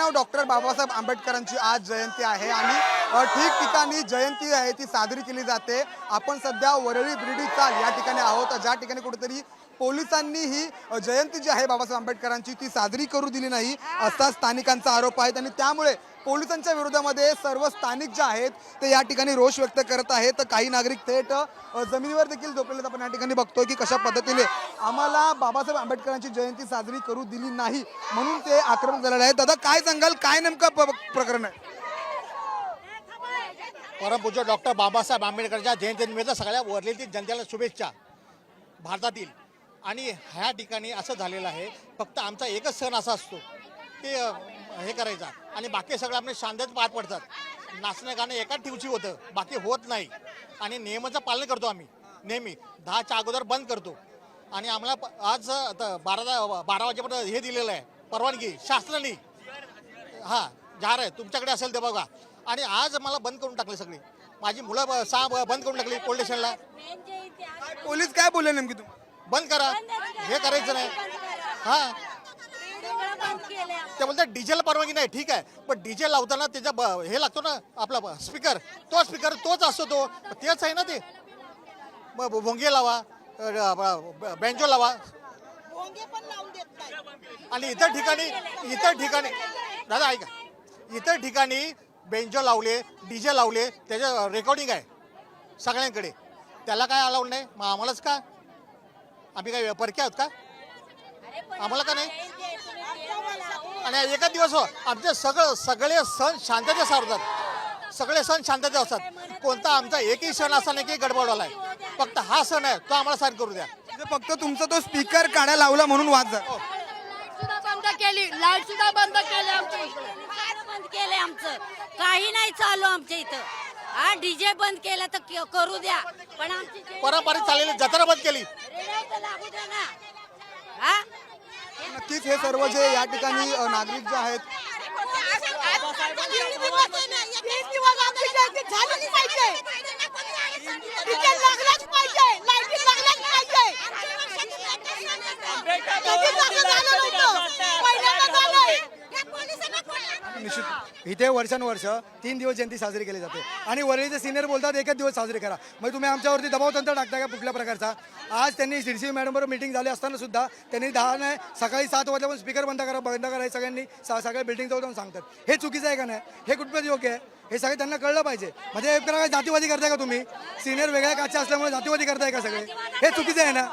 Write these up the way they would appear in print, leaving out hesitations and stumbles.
ठिकठिकाणावर doctor Babasaheb आंबेडकरांची आज जयंती आहे आणि ठिकठिकाणी जयंती आहे ती साजरी केली जाते। आपण सध्या वरळी ब्रिडी चाल या ठिकाणी आहोत, ज्या ठिकाणी कुठेतरी पोलिसांनी ही जयंती जी आहे बाबासाहेब आंबेडकरांची ती साजरी करू दिली नाही असा स्थानिकांचा आरोप आहे आणि त्यामुळे पोलिसांच्या विरोधामध्ये सर्व स्थानिक जे आहेत ते या ठिकाणी रोष व्यक्त करत आहेत। तर काही नागरिक थेट जमिनीवर देखील झोपलेले आपण या ठिकाणी बघतोय की कशा पद्धतीने आम्हाला बाबासाहेब आंबेडकरांची जयंती साजरी करू दिली नाही म्हणून ते आक्रमक झालेले आहेत। दादा काय सांगाल, काय नेमकं प्रकरण आहे? परमपूज्य डॉक्टर बाबासाहेब आंबेडकरच्या जयंतीनिमित्त सगळ्या वरलेतील जनतेला शुभेच्छा भारतातील। आणि ह्या ठिकाणी असं झालेलं आहे, फक्त आमचा एकच सण असा असतो ते हे करायचा आणि बाकी सगळं आपले शांततेत पार पडतात। नाचणं गाणं एकाच दिवशी होतं, बाकी होत नाही आणि नियमाचं पालन करतो आम्ही नेहमी। 10च्या अगोदर बंद करतो आणि आम्हाला आज 12 वाजेपर्यंत हे दिलेलं आहे परवानगी शासनाने। हां जाहीर आहे, तुमच्याकडे असेल ते बघा। आणि आज मला बंद करून टाकले सगळे, माझी मुलं 6 बंद करून टाकली पोलीस स्टेशनला। पोलीस काय बोलले नेमकी तुम्हाला? बंद करा, हे करायचं नाही। हां ते बोलतात डीजेला परवानगी नाही, ठीक आहे, पण डीजे लावताना त्याच्या हे लागतो ना आपला स्पीकर, तो स्पीकर तोच असतो, तो तेच आहे ना ते। मग भोंगे लावा, बँजो लावा आणि इतर ठिकाणी दादा ऐका, इतर ठिकाणी बेंजो लावले, डीजे लावले, त्याच्या रेकॉर्डिंग आहे सगळ्यांकडे, त्याला काय अलाउड नाही, मग आम्हालाच का? आम्ही काय परके आहोत का? आम्हाला का नाही? आणि एकाच दिवस हो आमचे सगळे सण शांततेत सारतात, सगळे सण शांततेत असतात। कोणता आमचा एकही सण असा नाही की गडबडवाला आहे, फक्त हा सण आहे तो आम्हाला साजरा करू द्या। फक्त तुमचा तो स्पीकर काढा लावला म्हणून वाद झाला। लाईट सुद्धा बंद केली, बंद केले, आमचं काही नाही चालू आमच्या इथं। हा डीजे बंद केला तर करू द्या, पण आमची पारंपरिक चाललेली जत्रा बंद केली। लागू द्या ना। हा नक्कीच हे सर्व जे या ठिकाणी नागरिक जे आहेत निश्चित इथे वर्षानुवर्ष 3 दिवस जयंती साजरी केली जाते आणि वरळीचे सिनियर बोलतात एकच दिवस साजरी करा। मग तुम्ही आमच्यावरती दबाव तंत्र टाकता का कुठल्या प्रकारचा? आज त्यांनी सिडसी मॅडमबरोबर मीटिंग झाली असताना सुद्धा त्यांनी 10 नाही सकाळी 7 वाजल्यापासून स्पीकर बंद करा हे सगळ्यांनी सगळ्या बिल्डिंग जाऊन सांगतात। हे चुकीचं आहे का नाही? हे कुठपर्यंत योग्य आहे? हे सगळे त्यांना कळलं पाहिजे। म्हणजे एक प्रकारे जातीवादी करताय का तुम्ही? सिनियर वेगळ्या काच्या असल्यामुळे जातीवादी करताय का सगळे? हे चुकीचं आहे ना?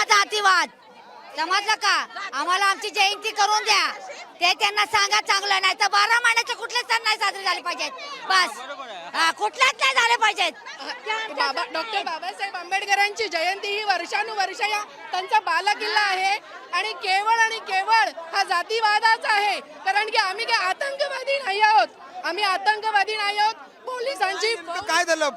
जातीवाद समजलं का? आम्हाला आमची जयंती करून द्या, ते त्यांना सांगा चांगलं, नाही तर 12 महिन्याचे कुठले सण नाही साजरे झाले पाहिजेत, बस कुठल्याच नाही झाले पाहिजेत। डॉक्टर बाबासाहेब आंबेडकरांची जयंती ही वर्षानुवर्ष त्यांचा बालेकिल्ला आहे आणि केवळ हा जातीवादाच आहे। कारण की आम्ही काय आतंकवादी नाही आहोत, आतंकवादी नाही आहोत। पोलिसांची काय झालं?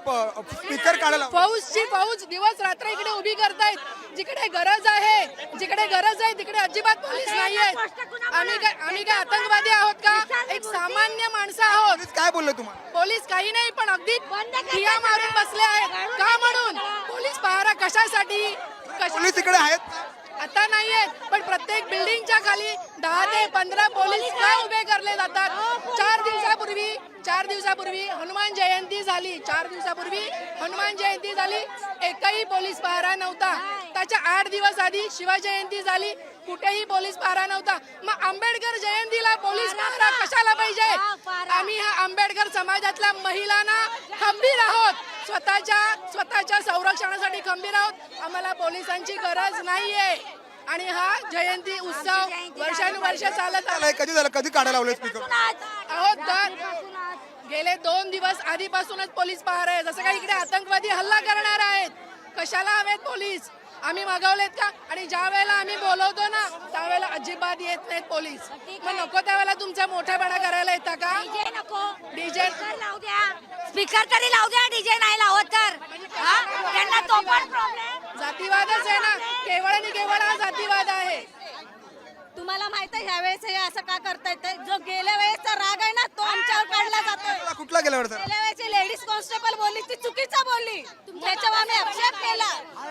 स्पीकर काढायला फौज दिवस रात्र इकडे उभी करतायत। जिकडे गरज आहे तिकडे अजिबात पोलीस नाही आहेत। आम्ही काय आतंकवादी आहोत का? एक सामान्य माणसं आहोत। काय बोलले तुम्हाला? पोलीस काही नाही, पण अगदी ठिया मारून बसले आहेत का? म्हणून पोलीस पहारा कशासाठी? पोलीस इकडे आहेत आता नाही आहेत, पण प्रत्येक बिल्डिंगच्या खाली 10 ते 15 पोलीस का उभे करले जातात? 4 दिवसापूर्वी हनुमान जयंती झाली, 4 दिवसापूर्वी हनुमान जयंती झाली, एकही पोलीस पहारा नव्हता। त्याच्या 8 दिवस आधी शिवजयंती झाली, कुठेही पोलीस पहारा नव्हता। मग आंबेडकर जयंतीला पोलीस पहारा कशाला पाहिजे? आम्ही हा आंबेडकर समाजातल्या महिलांना खंबीर आहोत, स्वतःच्या संरक्षणासाठी खंबीर आहोत। आम्हाला पोलिसांची गरज नाहीये आणि हा जयंती उत्सव वर्षानुवर्ष चालत आहे। कधी झालं, कधी काढायला लावलं स्पीकर? गेले 2 दिवस आधीपासूनच पोलीस पहारा आहे। जसं काही इकडे आतंकवादी हल्ला करणार आहेत, कशाला हवेत पोलीस? आम्ही मागवलेत का? आणि ज्या वेळेला आम्ही बोलवतो ना त्यावेळेला अजिबात येत नाहीत पोलीस। मग नको त्यावेळेला तुमचा मोठेपणा करायला येतं का? डीजे लावू द्या, स्पीकर तरी लावू द्या, डीजे नाही लावत तर त्यांना तो पण प्रॉब्लेम। जातीवादच आहे ना, केवळ हा जातीवाद आहे। तुम्हाला माहित आहे ह्यावेळेस हे असं का करतायत? जो गेल्या वेळेसचा राग आहे ना तो आमच्यावर काढला जातोय। कुठला गेल्यावर गेल्या वेळेचे लेडीज ती चुकीचं बोलली त्याच्यावर आम्ही आक्षेप केला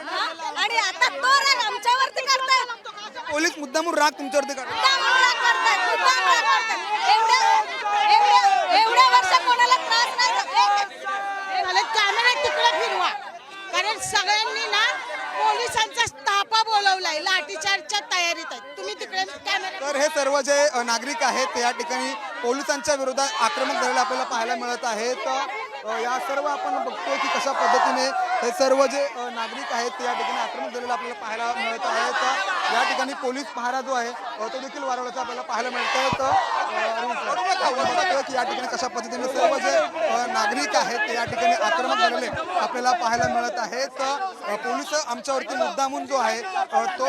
हा? आणि आता तो राग आमच्यावरती करताय पोलीस मुद्दामून राग तुमच्यावरती काढतात. मुद्दाम राग करतायत, मुद्दाम राग करतायत. एवढ्या वर्ष कोणाला त्रास नाही झाला. कॅमेरा तिकडे फिरवा कारण सगळ्यांनी ना पोलिसांचा ताफा बोलवलाय लाठीचार्जच्या तयारीत आहेत तुम्ही तिकडे कॅमेरा तर हे सर्व जे नागरिक आहेत ते या ठिकाणी पोलिसांच्या विरोधात आक्रमक झालेले आपल्याला पाहायला मिळत आहेत. या सर्व आपण बघतोय की कशा पद्धतीने हे सर्व जे नागरिक आहेत ते या ठिकाणी आक्रमक झालेलं आपल्याला पाहायला मिळत आहेत. या ठिकाणी पोलीस पहारा जो आहे तो देखील वाढवल्याचं आपल्याला पाहायला मिळतंय. आपण बघतोय की या ठिकाणी कशा पद्धतीने सर्व जे नागरिक आहेत ते या ठिकाणी आक्रमक झालेले आपल्याला पाहायला मिळत आहेत. पोलीस आमच्यावरती मुद्दामून जो आहे तो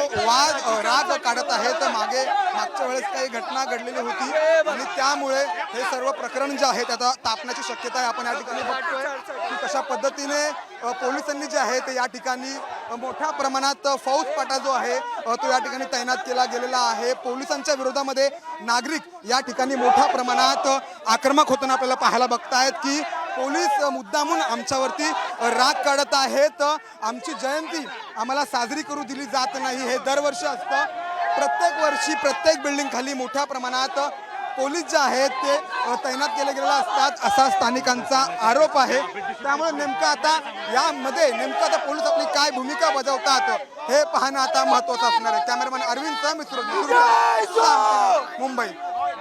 राग काढत आहेत. मागच्या वेळेस काही घटना घडलेली होती आणि त्यामुळे हे सर्व प्रकरण जे आहे आता तापण्याची शक्यता आहे. आपण या ठिकाणी बघतोय की कशा पद्धतीने पोलिसांनी जे आहे ते या ठिकाणी मोठ्या प्रमाणात फौजफाटा जो आहे तो या ठिकाणी तैनात केला गेलेला आहे. पोलिसांच्या विरोधामध्ये नागरिक या ठिकाणी मोठ्या प्रमाणात आक्रमक होताना आपल्याला पाहायला बघतायत की पोलीस मुद्दामून आमच्यावरती राग काढत आहेत. आमची जयंती आम्हाला साजरी करू दिली जात नाही हे दरवर्षी असतं. प्रत्येक वर्षी प्रत्येक बिल्डिंग खाली मोठ्या प्रमाणात पोलीस जे आहेत ते तैनात केले गेलेले असतात असा स्थानिकांचा आरोप आहे. त्यामुळे नेमकं आता यामध्ये नेमकं आता पोलीस आपली काय भूमिका बजावतात हे पाहणं आता महत्त्वाचं असणार आहे. कॅमेरामॅन अरविंद सह मी सुरज मुंबई.